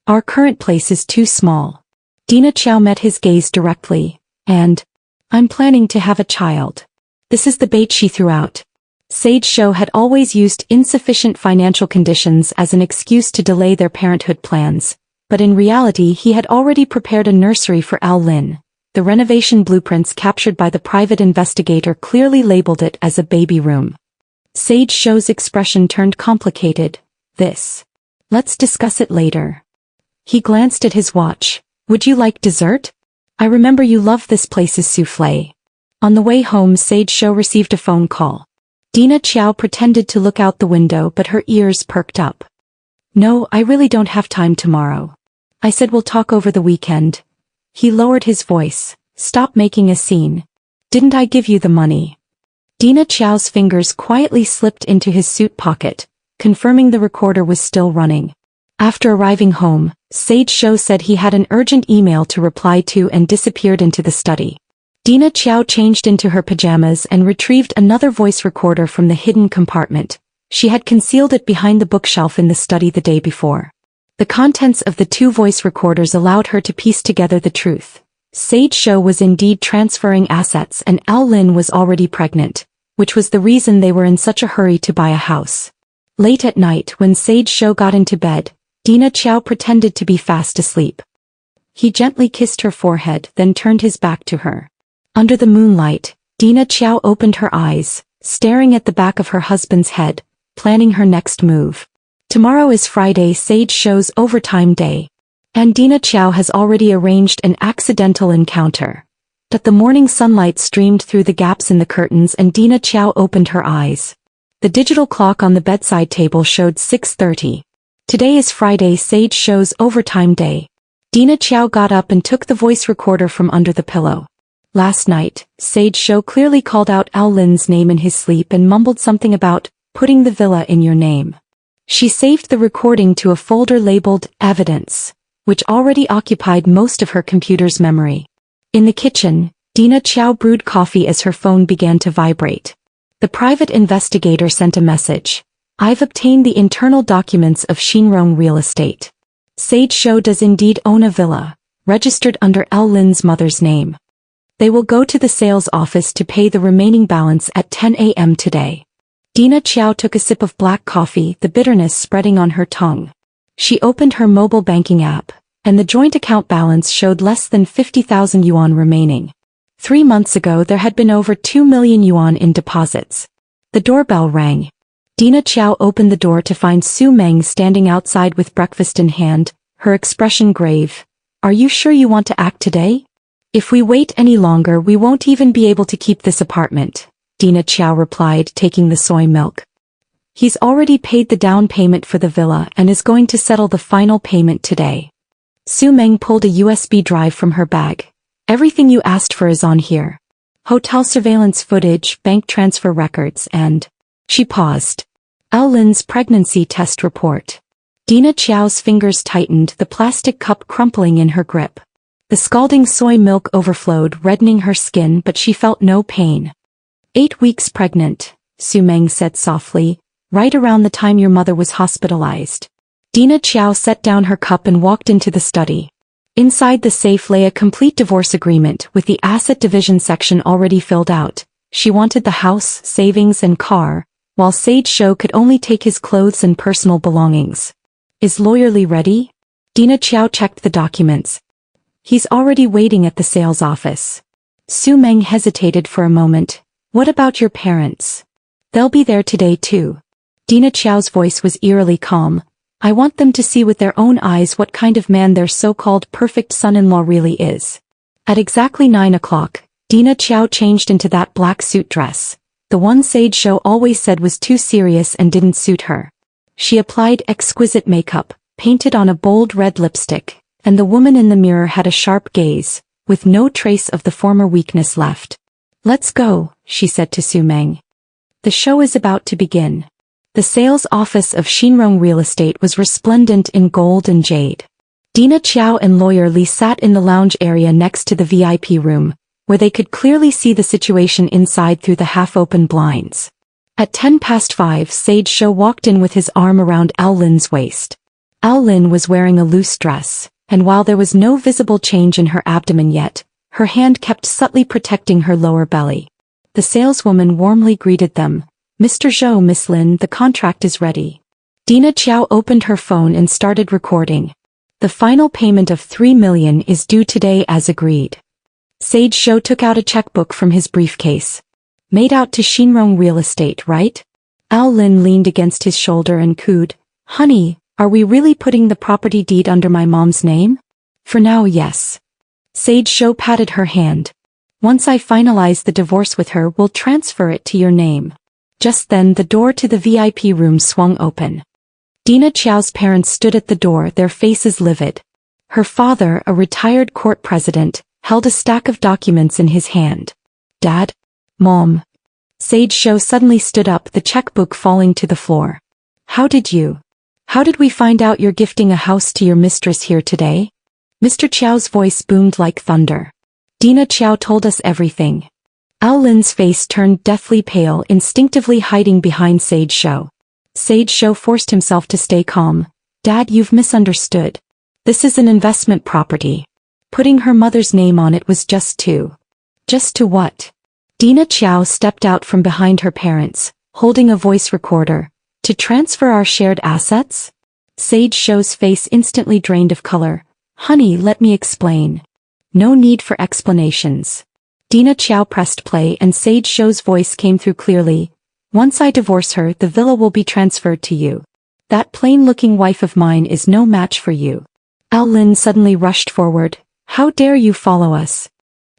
Our current place is too small." Dina Qiao met his gaze directly. "And I'm planning to have a child." This is the bait she threw out. Sage Show had always used insufficient financial conditions as an excuse to delay their parenthood plans, but in reality he had already prepared a nursery for Al Lin. The renovation blueprints captured by the private investigator clearly labeled it as a baby room. Sage Show's expression turned complicated. Let's discuss it later." He glanced at his watch. "Would you like dessert? I remember you love this place's soufflé." On the way home, Sage Show received a phone call. Dina Qiao pretended to look out the window, but her ears perked up. "No, I really don't have time tomorrow. I said we'll talk over the weekend." He lowered his voice. "Stop making a scene. Didn't I give you the money?" Dina Qiao's fingers quietly slipped into his suit pocket, confirming the recorder was still running. After arriving home, Sage Show said he had an urgent email to reply to and disappeared into the study. Dina Qiao changed into her pajamas and retrieved another voice recorder from the hidden compartment. She had concealed it behind the bookshelf in the study the day before. The contents of the 2 voice recorders allowed her to piece together the truth. Sage Show was indeed transferring assets and Al Lin was already pregnant, which was the reason they were in such a hurry to buy a house. Late at night when Sage Show got into bed, Dina Qiao pretended to be fast asleep. He gently kissed her forehead, then turned his back to her. Under the moonlight, Dina Qiao opened her eyes, staring at the back of her husband's head, planning her next move. Tomorrow is Friday, Sage Show's overtime day. And Dina Qiao has already arranged an accidental encounter. But the morning sunlight streamed through the gaps in the curtains and Dina Qiao opened her eyes. The digital clock on the bedside table showed 6:30. Today is Friday, Sage Show's overtime day. Dina Qiao got up and took the voice recorder from under the pillow. Last night, Sage Show clearly called out Al Lin's name in his sleep and mumbled something about putting the villa in your name. She saved the recording to a folder labeled Evidence, which already occupied most of her computer's memory. In the kitchen, Dina Qiao brewed coffee as her phone began to vibrate. The private investigator sent a message. "I've obtained the internal documents of Shinrong Real Estate. Sage Show does indeed own a villa, registered under Al Lin's mother's name. They will go to the sales office to pay the remaining balance at 10 a.m. today." Dina Qiao took a sip of black coffee, the bitterness spreading on her tongue. She opened her mobile banking app, and the joint account balance showed less than 50,000 yuan remaining. 3 months ago there had been over 2 million yuan in deposits. The doorbell rang. Dina Qiao opened the door to find Su Meng standing outside with breakfast in hand, her expression grave. "Are you sure you want to act today? If we wait any longer we won't even be able to keep this apartment," Dina Qiao replied, taking the soy milk. "He's already paid the down payment for the villa and is going to settle the final payment today." Su Meng pulled a USB drive from her bag. "Everything you asked for is on here. Hotel surveillance footage, bank transfer records and..." She paused. Al Lin's pregnancy test report. Dina Qiao's fingers tightened, the plastic cup crumpling in her grip. The scalding soy milk overflowed, reddening her skin, but she felt no pain. 8 weeks pregnant, Su Meng said softly, right around the time your mother was hospitalized. Dina Qiao set down her cup and walked into the study. Inside the safe lay a complete divorce agreement with the asset division section already filled out. She wanted the house, savings and car, while Sage Shou could only take his clothes and personal belongings. Is Lawyer Li ready? Dina Qiao checked the documents. He's already waiting at the sales office. Su Meng hesitated for a moment. What about your parents? They'll be there today too. Dina Qiao's voice was eerily calm. I want them to see with their own eyes what kind of man their so-called perfect son-in-law really is. At exactly 9 o'clock, Dina Qiao changed into that black suit dress. The one Sage Shou always said was too serious and didn't suit her. She applied exquisite makeup, painted on a bold red lipstick, and the woman in the mirror had a sharp gaze, with no trace of the former weakness left. Let's go, she said to Su Meng. The show is about to begin. The sales office of Xinrong Real Estate was resplendent in gold and jade. Dina Qiao and Lawyer Li sat in the lounge area next to the VIP room, where they could clearly see the situation inside through the half-open blinds. At 5:10, Sage Shou walked in with his arm around Al Lin's waist. Al Lin was wearing a loose dress, and while there was no visible change in her abdomen yet, her hand kept subtly protecting her lower belly. The saleswoman warmly greeted them. Mr. Zhou, Miss Lin, the contract is ready. Dina Qiao opened her phone and started recording. The final payment of 3 million is due today as agreed. Sage Shou took out a checkbook from his briefcase. Made out to Xinrong Real Estate, right? Al Lin leaned against his shoulder and cooed, Honey, are we really putting the property deed under my mom's name? For now, yes. Sage Shou patted her hand. Once I finalize the divorce with her, we'll transfer it to your name. Just then the door to the VIP room swung open. Dina Qiao's parents stood at the door, their faces livid. Her father, a retired court president, held a stack of documents in his hand. Dad? Mom? Sage Shou suddenly stood up, the checkbook falling to the floor. How did we find out you're gifting a house to your mistress here today? Mr. Qiao's voice boomed like thunder. Dina Qiao told us everything. Al Lin's face turned deathly pale, instinctively hiding behind Sage Shou. Sage Shou forced himself to stay calm. Dad, you've misunderstood. This is an investment property. Putting her mother's name on it was just to what? Dina Qiao stepped out from behind her parents, holding a voice recorder. To transfer our shared assets? Sage Shou's face instantly drained of color. Honey, let me explain. No need for explanations. Dina Qiao pressed play and Sage Shou's voice came through clearly. Once I divorce her, the villa will be transferred to you. That plain-looking wife of mine is no match for you. Al Lin suddenly rushed forward. How dare you follow us?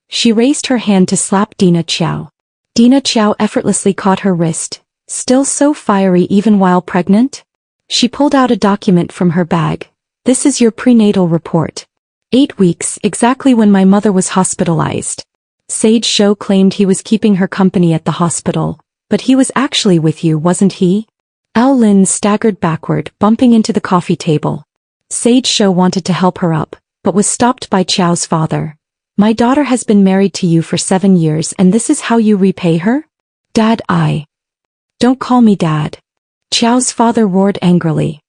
She raised her hand to slap Dina Qiao. Dina Qiao effortlessly caught her wrist. Still so fiery even while pregnant? She pulled out a document from her bag. This is your prenatal report. 8 weeks, exactly when my mother was hospitalized. Sage Shou claimed he was keeping her company at the hospital, but he was actually with you, wasn't he? Al Lin staggered backward, bumping into the coffee table. Sage Shou wanted to help her up, but was stopped by Qiao's father. My daughter has been married to you for 7 years and this is how you repay her? Dad, Don't call me Dad. Qiao's father roared angrily.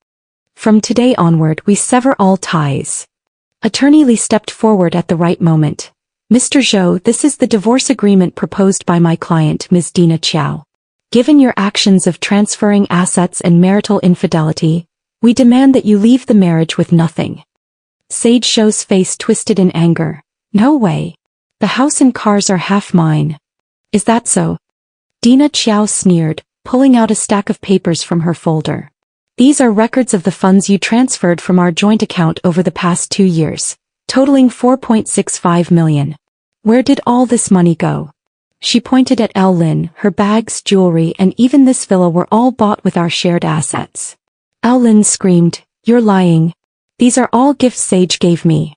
From today onward we sever all ties. Attorney Li stepped forward at the right moment. Mr. Zhou, this is the divorce agreement proposed by my client, Ms. Dina Qiao. Given your actions of transferring assets and marital infidelity, we demand that you leave the marriage with nothing. Sage Shou's face twisted in anger. No way. The house and cars are half mine. Is that so? Dina Qiao sneered, pulling out a stack of papers from her folder. These are records of the funds you transferred from our joint account over the past 2 years, totaling 4.65 million. Where did all this money go? She pointed at Al Lin. Her bags, jewelry, and even this villa were all bought with our shared assets. Al Lin screamed, You're lying. These are all gifts Sage gave me.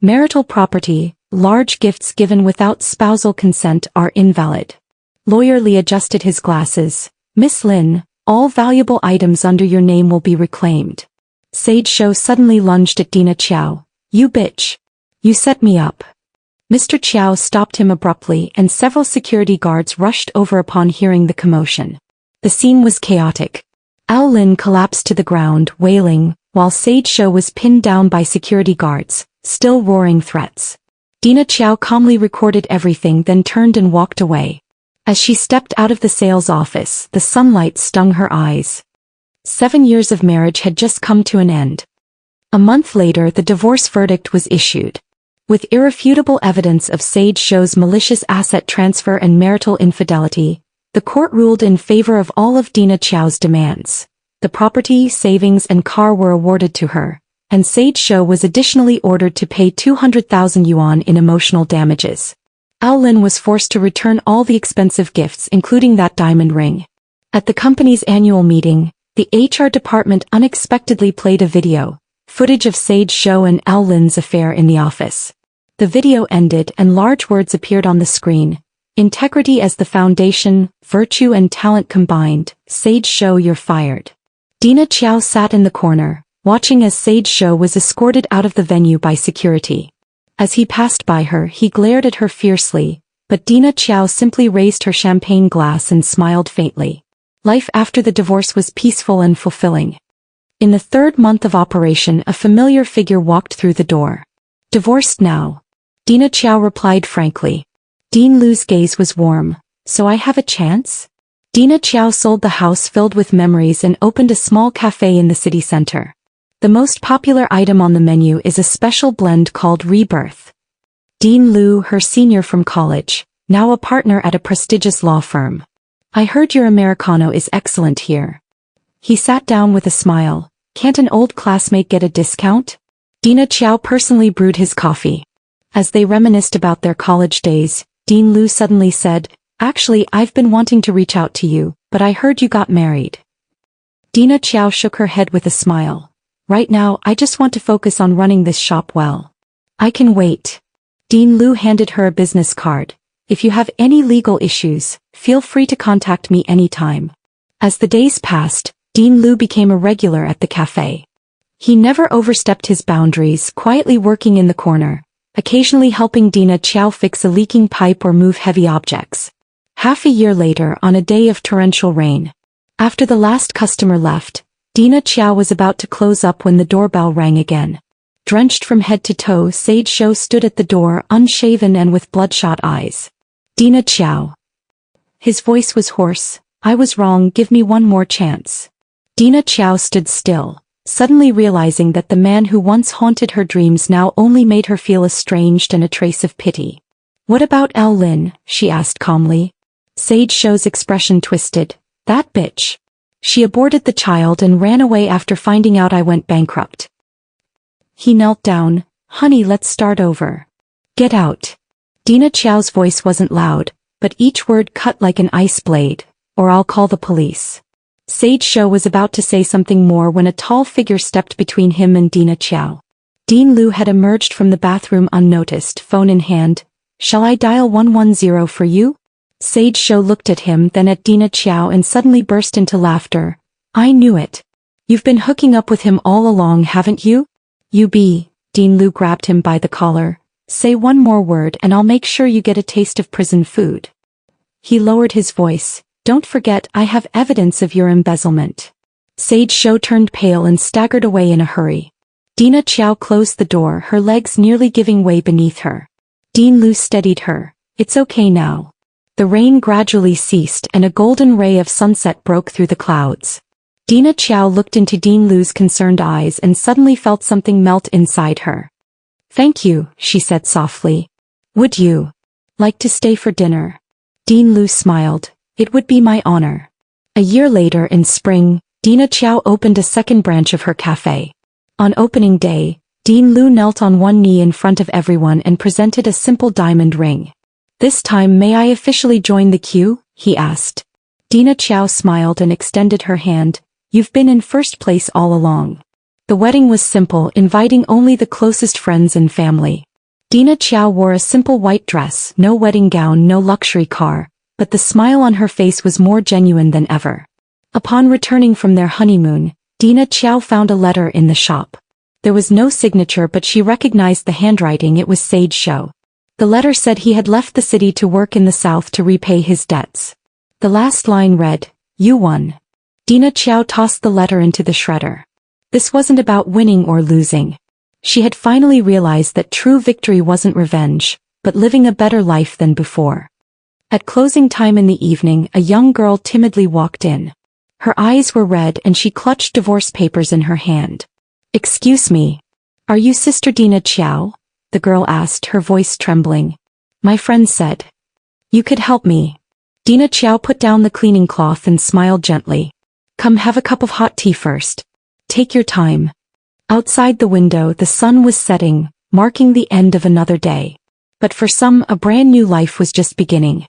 Marital property, large gifts given without spousal consent are invalid. Lawyer Li adjusted his glasses. Miss Lin, All valuable items under your name will be reclaimed. Sage Show suddenly lunged at Dina Chow. You bitch. You set me up. Mr. Chow stopped him abruptly and several security guards rushed over upon hearing the commotion. The scene was chaotic. Ao Lin collapsed to the ground, wailing, while Sage Show was pinned down by security guards, still roaring threats. Dina Chow calmly recorded everything, then turned and walked away. As she stepped out of the sales office, the sunlight stung her eyes. 7 years of marriage had just come to an end. A month later, the divorce verdict was issued. With irrefutable evidence of Sage Show's malicious asset transfer and marital infidelity, the court ruled in favor of all of Dina Chow's demands. The property, savings and car were awarded to her, and Sage Show was additionally ordered to pay 200,000 yuan in emotional damages. Ao Lin was forced to return all the expensive gifts, including that diamond ring. At the company's annual meeting, the HR department unexpectedly played a video, footage of Sage Show and Ao Lin's affair in the office. The video ended and large words appeared on the screen. Integrity as the foundation, virtue and talent combined, Sage Show you're fired. Dina Chow sat in the corner, watching as Sage Show was escorted out of the venue by security. As he passed by her, he glared at her fiercely, but Dina Chow simply raised her champagne glass and smiled faintly. Life after the divorce was peaceful and fulfilling. In the 3rd month of operation, a familiar figure walked through the door. Divorced now? Dina Chow replied frankly. Dean Lu's gaze was warm. So I have a chance? Dina Chow sold the house filled with memories and opened a small cafe in the city center. The most popular item on the menu is a special blend called Rebirth. Dean Lu, her senior from college, now a partner at a prestigious law firm. I heard your Americano is excellent here. He sat down with a smile. Can't an old classmate get a discount? Dina Chow personally brewed his coffee. As they reminisced about their college days, Dean Lu suddenly said, Actually, I've been wanting to reach out to you, but I heard you got married. Dina Chow shook her head with a smile. Right now, I just want to focus on running this shop well. I can wait. Dean Lu handed her a business card. If you have any legal issues, feel free to contact me anytime. As the days passed, Dean Lu became a regular at the cafe. He never overstepped his boundaries, quietly working in the corner, occasionally helping Dina Chow fix a leaking pipe or move heavy objects. Half a year later, on a day of torrential rain, after the last customer left, Dina Chow was about to close up when the doorbell rang again. Drenched from head to toe, Sage Show stood at the door, unshaven and with bloodshot eyes. Dina Chow. His voice was hoarse. I was wrong, give me one more chance. Dina Chow stood still, suddenly realizing that the man who once haunted her dreams now only made her feel estranged and a trace of pity. What about Ao Lin? She asked calmly. Sage Show's expression twisted. That bitch. She aborted the child and ran away after finding out I went bankrupt. He knelt down. Honey, let's start over. Get out. Dina Chow's voice wasn't loud, but each word cut like an ice blade. Or I'll call the police. Sage Show was about to say something more when a tall figure stepped between him and Dina Chow. Dean Lu had emerged from the bathroom unnoticed, phone in hand. Shall I dial 110 for you? Sage Show looked at him, then at Dina Chow and suddenly burst into laughter. I knew it. You've been hooking up with him all along, haven't you? You be. Dean Lu grabbed him by the collar. Say one more word and I'll make sure you get a taste of prison food. He lowered his voice. Don't forget, I have evidence of your embezzlement. Sage Show turned pale and staggered away in a hurry. Dina Chow closed the door, her legs nearly giving way beneath her. Dean Lu steadied her. It's okay now. The rain gradually ceased and a golden ray of sunset broke through the clouds. Dina Chow looked into Dean Lu's concerned eyes and suddenly felt something melt inside her. Thank you, she said softly. Would you like to stay for dinner? Dean Lu smiled. It would be my honor. A year later in spring, Dina Chow opened a second branch of her cafe. On opening day, Dean Lu knelt on one knee in front of everyone and presented a simple diamond ring. This time, may I officially join the queue? He asked. Dina Chow smiled and extended her hand. You've been in first place all along. The wedding was simple, inviting only the closest friends and family. Dina Chow wore a simple white dress, no wedding gown, no luxury car, but the smile on her face was more genuine than ever. Upon returning from their honeymoon, Dina Qiao found a letter in the shop. There was no signature, but she recognized the handwriting. It was Sage Shou. The letter said he had left the city to work in the south to repay his debts. The last line read, "You won." Dina Qiao tossed the letter into the shredder. This wasn't about winning or losing. She had finally realized that true victory wasn't revenge, but living a better life than before. At closing time in the evening, a young girl timidly walked in. Her eyes were red and she clutched divorce papers in her hand. "Excuse me. Are you Sister Dina Qiao?" the girl asked, her voice trembling. "My friend said you could help me." Dina Qiao put down the cleaning cloth and smiled gently. "Come have a cup of hot tea first. Take your time." Outside the window, the sun was setting, marking the end of another day. But for some, a brand new life was just beginning.